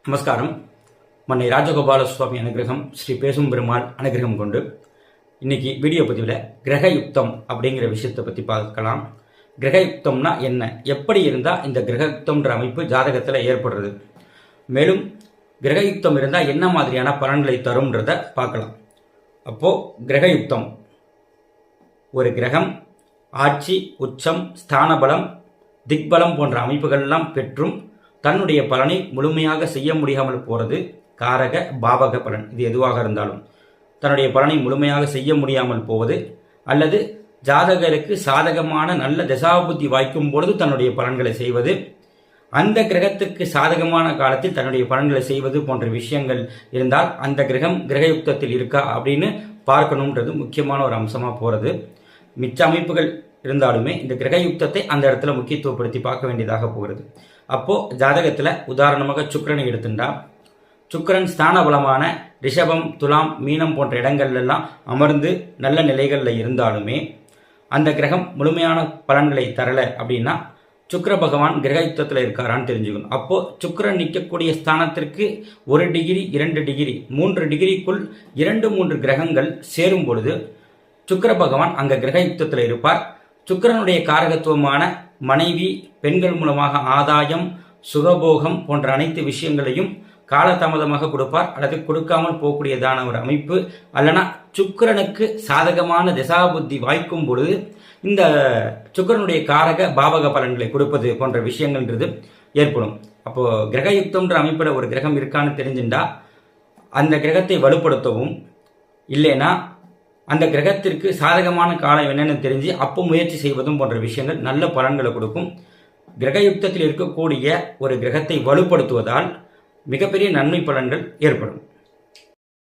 நமஸ்காரம். மன்னை ராஜகோபால சுவாமி அனுகிரகம், ஸ்ரீ பேசும் பெருமாள் அனுகிரகம் கொண்டு இன்னைக்கு வீடியோ பதிவில் கிரகயுக்தம் அப்படிங்கிற விஷயத்தை பற்றி பார்க்கலாம். கிரகயுக்தம்னா என்ன, எப்படி இருந்தால் இந்த கிரகயுக்தம்ன்ற அமைப்பு ஜாதகத்தில் ஏற்படுறது, மேலும் கிரகயுக்தம் இருந்தால் என்ன மாதிரியான பலன்களை தரும்ன்றத பார்க்கலாம். அப்போது கிரகயுக்தம் ஒரு கிரகம் ஆட்சி, உச்சம், ஸ்தானபலம், திக்பலம் போன்ற அமைப்புகள்லாம் பெற்றும் தன்னுடைய பலனை முழுமையாக செய்ய முடியாமல் போகிறது காரக பாவக பலன். இது எதுவாக இருந்தாலும் தன்னுடைய பலனை முழுமையாக செய்ய முடியாமல் போவது, அல்லது ஜாதகருக்கு சாதகமான நல்ல தசாபுத்தி வாய்க்கும் பொழுது தன்னுடைய பலன்களை செய்வது, அந்த கிரகத்திற்கு சாதகமான காலத்தில் தன்னுடைய பலன்களை செய்வது போன்ற விஷயங்கள் இருந்தால் அந்த கிரகம் கிரகயுக்தத்தில் இருக்கா அப்படின்னு பார்க்கணுன்றது முக்கியமான ஒரு அம்சமாக போகிறது. மிச்ச அமைப்புகள் இருந்தாலுமே இந்த கிரகயுக்தத்தை அந்த இடத்துல முக்கியத்துவப்படுத்தி பார்க்க வேண்டியதாக போகிறது. அப்போது ஜாதகத்தில் உதாரணமாக சுக்கிரனை எடுத்துட்டா, சுக்கிரன் ஸ்தான பலமான ரிஷபம், துலாம், மீனம் போன்ற இடங்கள்லாம் அமர்ந்து நல்ல நிலைகளில் இருந்தாலுமே அந்த கிரகம் முழுமையான பலன்களை தரலை அப்படின்னா சுக்கிர பகவான் கிரகயுக்தத்தில் இருக்காரான்னு தெரிஞ்சுக்கணும். அப்போது சுக்கிரன் நிற்கக்கூடிய ஸ்தானத்திற்கு 1 டிகிரி 2 டிகிரி 3 டிகிரிக்குள் 2-3 கிரகங்கள் சேரும் பொழுது சுக்கிர பகவான் அங்கே கிரகயுக்தத்தில் இருப்பார். சுக்கிரனுடைய காரகத்துவமான மனைவி, பெண்கள் மூலமாக ஆதாயம், சுகபோகம் போன்ற அனைத்து விஷயங்களையும் காலதாமதமாக கொடுப்பார், அல்லது கொடுக்காமல் போகக்கூடியதான ஒரு அமைப்பு, அல்லனா சுக்கிரனுக்கு சாதகமான திசாபுத்தி வாய்க்கும் பொழுது இந்த சுக்கிரனுடைய காரக பாவக பலன்களை கொடுப்பது போன்ற விஷயங்கள்ன்றது ஏற்படும். அப்போ கிரகயுக்தம்ன்ற அமைப்பில் ஒரு கிரகம் இருக்கான்னு தெரிஞ்சுட்டா அந்த கிரகத்தை வலுப்படுத்தவும், இல்லைன்னா அந்த கிரகத்திற்கு சாதகமான காலம் என்னென்னு தெரிஞ்சு அப்போ முயற்சி செய்வதும் போன்ற விஷயங்கள் நல்ல பலன்களை கொடுக்கும். கிரகயுக்தத்தில் இருக்கக்கூடிய ஒரு கிரகத்தை வலுப்படுத்துவதால் மிகப்பெரிய நன்மை பலன்கள் ஏற்படும்.